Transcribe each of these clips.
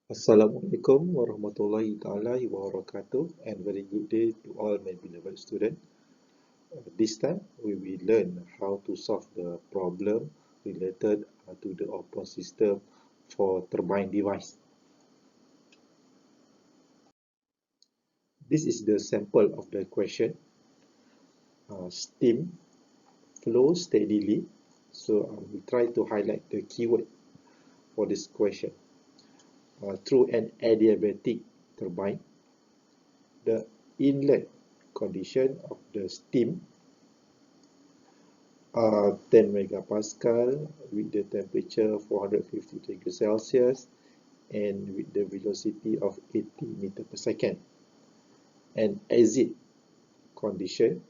Assalamualaikum warahmatullahi taala wabarakatuh and very good day to all my beloved students. This time we will learn how to solve the problem related to the open system for turbine device. This is the sample of the question. Steam flows steadily. So I will try to highlight the keyword for this question. Through an adiabatic turbine, the inlet condition of the steam 10 megapascal with the temperature 450 degrees Celsius and with the velocity of 80 meter per second. And exit condition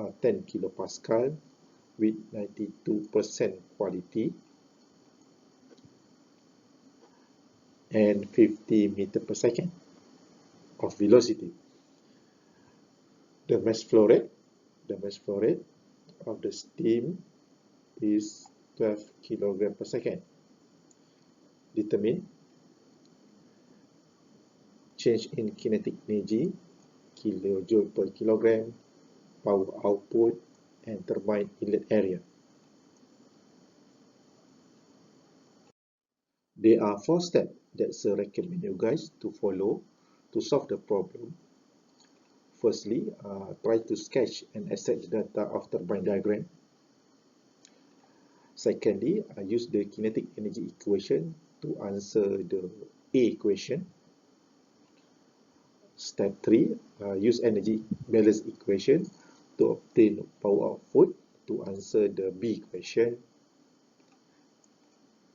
10 kilopascal with 92% quality and 50 meter per second of velocity. The mass flow rate of the steam is 12 kilogram per second. Determine change in kinetic energy, kilojoule per kilogram, power output, and turbine inlet area. There are 4 steps that I recommend you guys to follow to solve the problem. Firstly, try to sketch and access the data of turbine diagram. Secondly, use the kinetic energy equation to answer the A equation. Step 3, use energy balance equation to obtain power output to answer the B equation.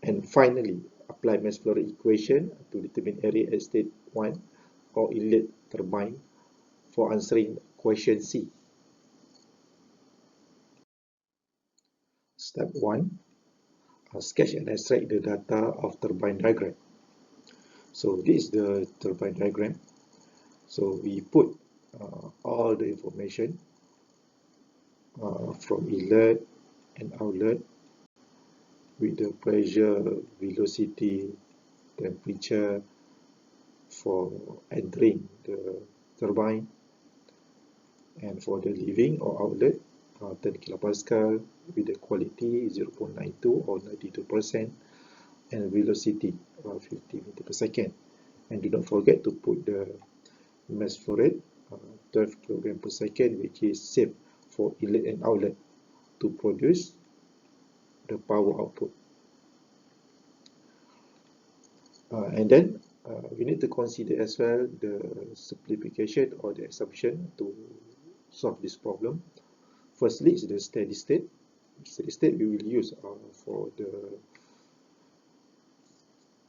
And finally, apply mass flow rate equation to determine area at state 1 or inlet turbine for answering question C. Step 1, sketch and extract the data of turbine diagram. So this is the turbine diagram. So we put all the information from inlet and outlet with the pressure, velocity, temperature for entering the turbine, and for the leaving or outlet 10 kilopascal with the quality 0.92 or 92% and velocity 50 meter per second. And do not forget to put the mass flow rate 12 kilogram per second, which is safe for inlet and outlet to produce the power output. And then we need to consider as well the simplification or the assumption to solve this problem. Firstly is the steady state. Steady state we will use for the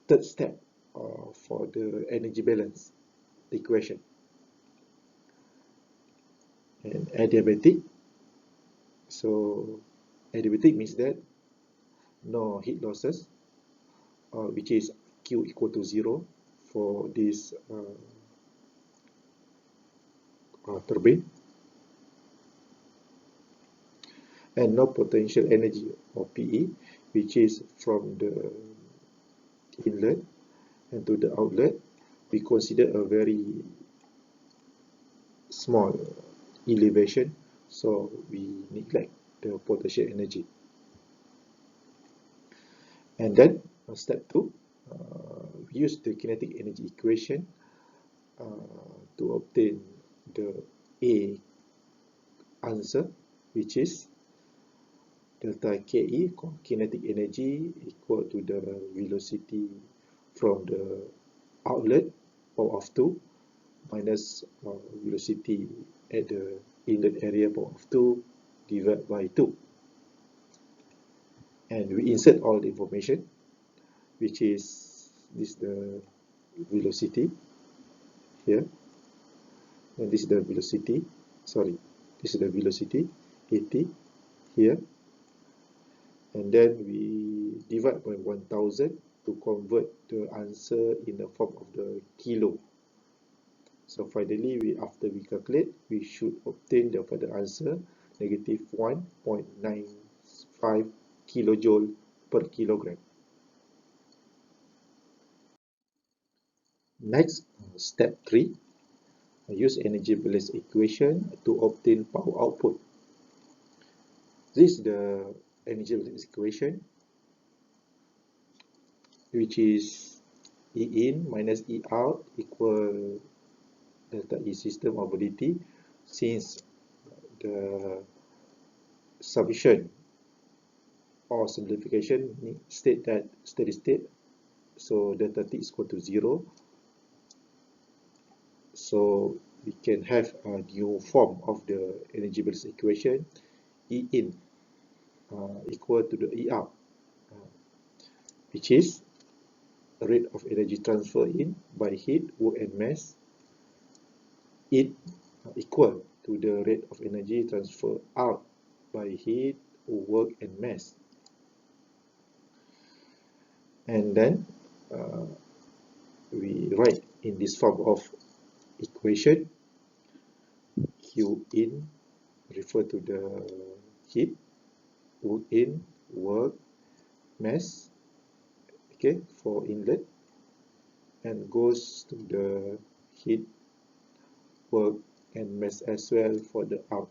third step for the energy balance equation. And adiabatic. So adiabatic means that no heat losses, which is Q equal to 0 for this turbine, and no potential energy or PE, which is from the inlet and to the outlet. We consider a very small elevation, so we neglect the potential energy. And then step 2, we use the kinetic energy equation to obtain the A answer, which is delta KE, kinetic energy, equal to the velocity from the outlet, power of 2, minus velocity at the inlet area, power of 2, divided by 2. And we insert all the information, which is this the velocity here, and this is the velocity, this is the velocity 80 here, and then we divide by 1000 to convert the answer in the form of the kilo. So finally, after we calculate, we should obtain the further answer negative 1.95 kilojoule per kilogram. Next, step 3, use energy balance equation to obtain power output. This is the energy balance equation, which is E in minus E out equal delta E system over dt, since the summation or simplification state that steady state, so delta T is equal to 0. So we can have a new form of the energy balance equation, E in equal to the E out, which is rate of energy transfer in by heat, work and mass, in equal to the rate of energy transfer out by heat, work and mass. And then we write in this form of equation, Q in refer to the heat, work in, work, mass, okay, for inlet, and goes to the heat, work and mass as well for the out.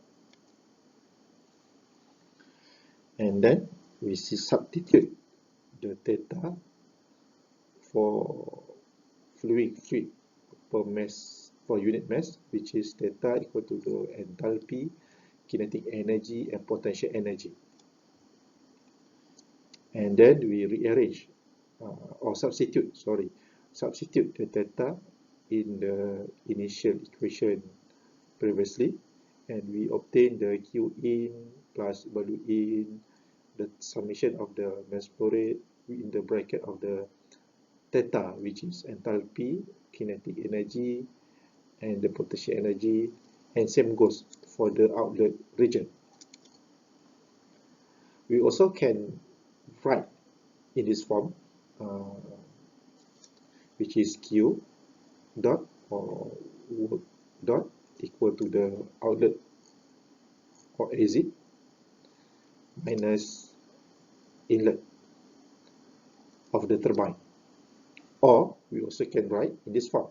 And then we substitute the theta for fluid per mass, per unit mass, which is theta equal to the enthalpy, kinetic energy and potential energy. And then we rearrange or substitute the theta in the initial equation previously, and we obtain the Q in plus value in, the summation of the mass flow rate in the bracket of the theta, which is enthalpy, kinetic energy and the potential energy, and same goes for the outlet region. We also can write in this form, which is Q dot or work dot equal to the outlet or exit minus inlet of the turbine. Or we also can write in this form,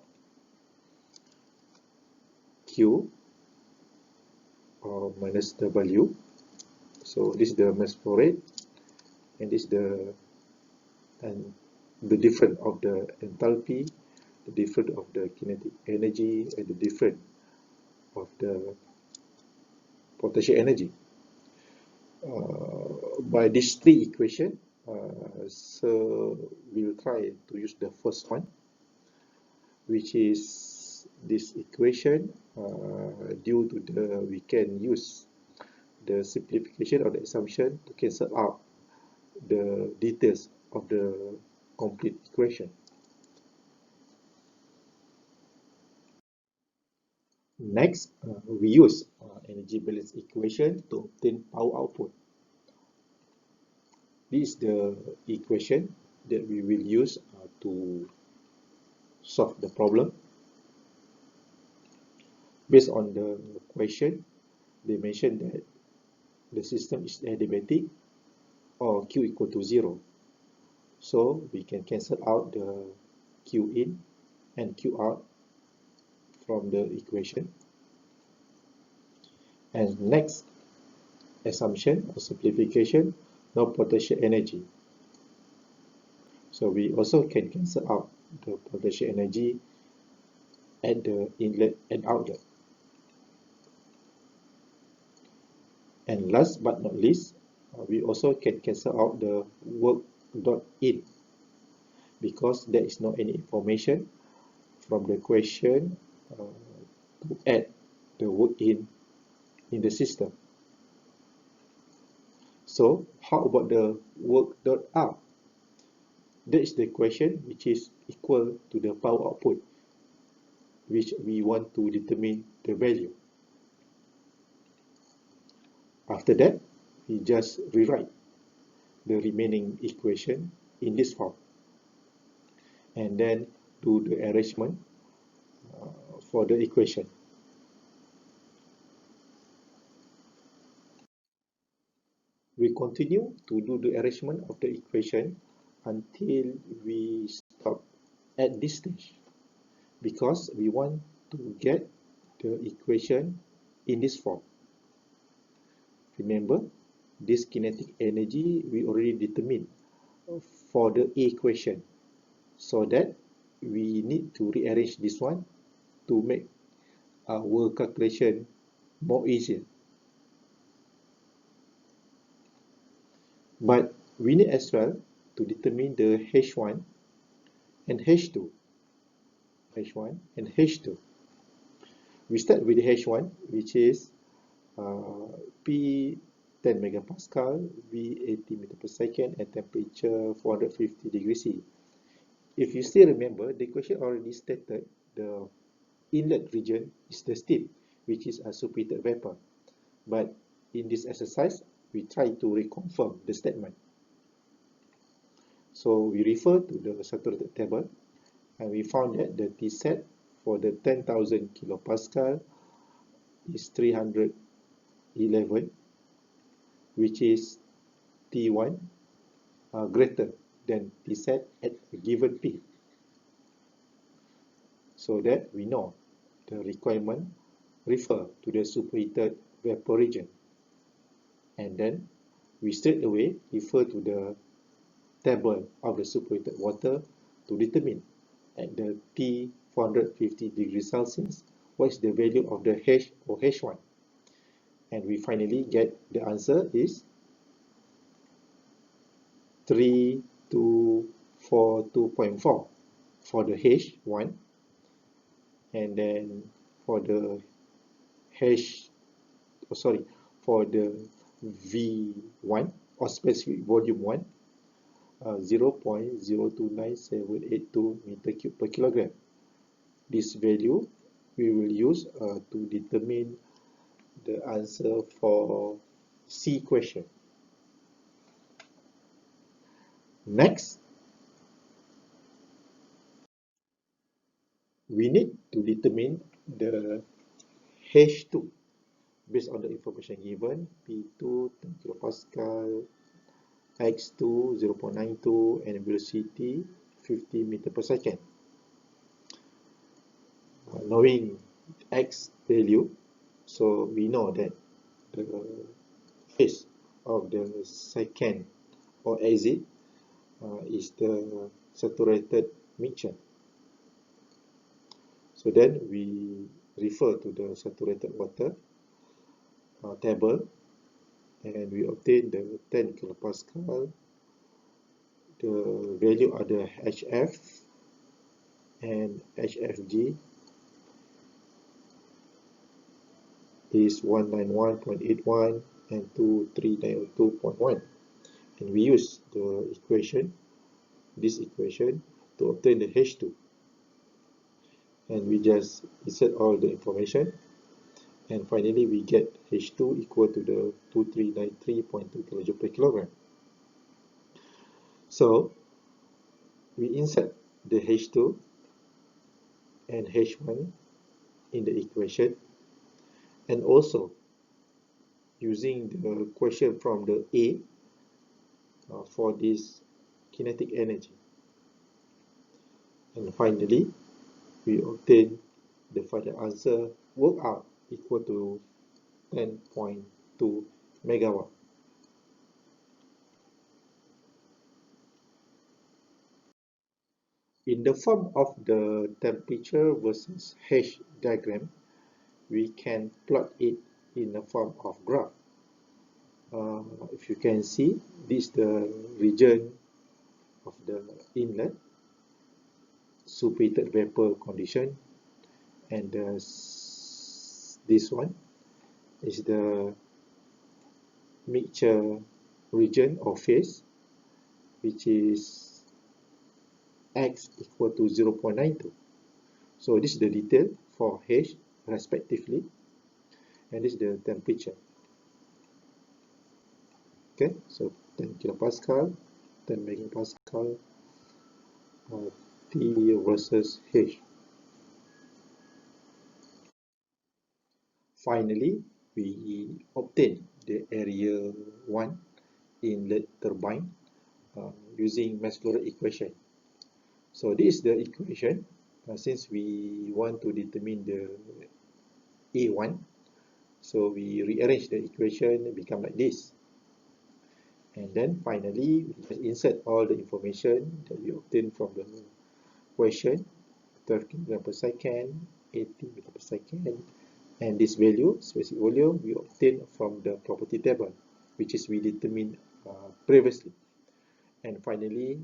Q minus W. So this is the mass flow rate, and this is the difference of the enthalpy, the difference of the kinetic energy, and the difference of the potential energy. By these three equations, so we'll try to use the first one, which is this equation. Due to the, we can use the simplification of the assumption to cancel out the details of the complete equation. Next, we use energy balance equation to obtain power output. This is the equation that we will use to solve the problem. Based on the question, they mentioned that the system is adiabatic or Q equal to 0. So we can cancel out the Q in and Q out from the equation. And next assumption or simplification, no potential energy. So we also can cancel out the potential energy at the inlet and outlet. And last but not least, we also can cancel out the work dot in, because there is no any information from the question to add the work in the system. So how about the work dot out? That is the question which is equal to the power output, which we want to determine the value. After that, we just rewrite the remaining equation in this form, and then do the arrangement for the equation. We continue to do the arrangement of the equation until we stop at this stage. because we want to get the equation in this form. Remember, this kinetic energy we already determined for the A equation, so that we need to rearrange this one to make our calculation more easier. But we need as well to determine the H1 and H2. H1 and H2. We start with the H1, which is P 10 megapascal, V 80 meter per second, and temperature 450 degrees C. If you still remember, the equation already stated the inlet region is the steam, which is a superheated vapor. But in this exercise, we try to reconfirm the statement. So we refer to the saturated table, and we found that the T set for the 10,000 kilopascal is 311, which is T1 greater than T set at a given P. So that we know the requirement refer to the superheated vapor region. And then we straight away refer to the table of the superheated water to determine at the T 450 degrees Celsius what is the value of the H or H1. And we finally get the answer is 3242.4 for the H1, and then for the for the V1 or specific volume 1, 0.029782 meter cube per kilogram. This value we will use to determine the answer for C question. Next, we need to determine the H2 based on the information given, P2 10 kilopascal, X2 0.92, and velocity 50 meter per second. Knowing X value, so we know that the phase of the second or exit is the saturated mixture. So then we refer to the saturated water table, and we obtain the 10 kilopascal. The value of the HF and HFG is 191.81 and 23902.1, and we use the equation, this equation, to obtain the H2, and we just insert all the information, and finally we get H2 equal to the 2393.2 kJ per kilogram. So we insert the H2 and H1 in the equation, and also using the question from the A for this kinetic energy. And finally, we obtain the final answer, work out, equal to 10.2 megawatt. In the form of the temperature versus H diagram, we can plot it in the form of graph. If you can see, this is the region of the inlet, superheated vapor condition, and this one is the mixture region or phase, which is X equal to 0.92. So this is the detail for H respectively, and this is the temperature. Okay, so 10 kilopascal, 10 megapascal, T versus H. Finally, we obtain the area 1 inlet turbine using mass flow rate equation. So this is the equation since we want to determine the A1, so we rearrange the equation, become like this. And then finally, we just insert all the information that we obtained from the question, 12 kg per second, 80 meter per second, and this value, specific volume, we obtain from the property table, which is we determined previously. And finally,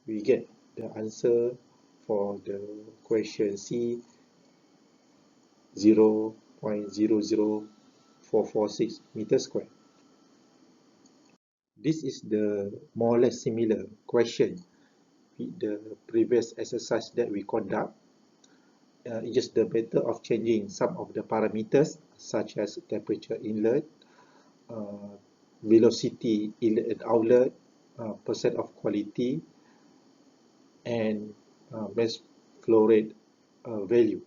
we get the answer for the question C, 0.00446 meters square. This is the more or less similar question with the previous exercise that we conduct. It's just the matter of changing some of the parameters such as temperature inlet, uh, velocity inlet and outlet, percent of quality, and mass flow rate value.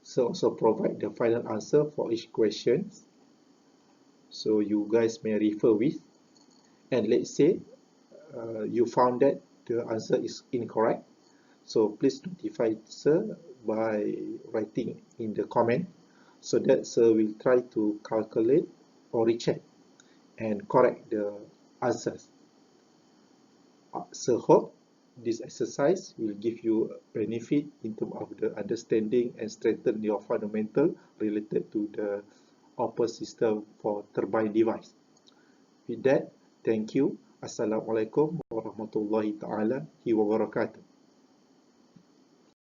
So also provide the final answer for each question, so you guys may refer with. And let's say you found that the answer is incorrect, so please notify sir by writing in the comment, so that sir will try to calculate or recheck and correct the answers. Sir hope this exercise will give you a benefit in terms of the understanding and strengthen your fundamental related to the upper system for turbine device. With that, thank you. Assalamualaikum warahmatullahi taala wabarakatuh.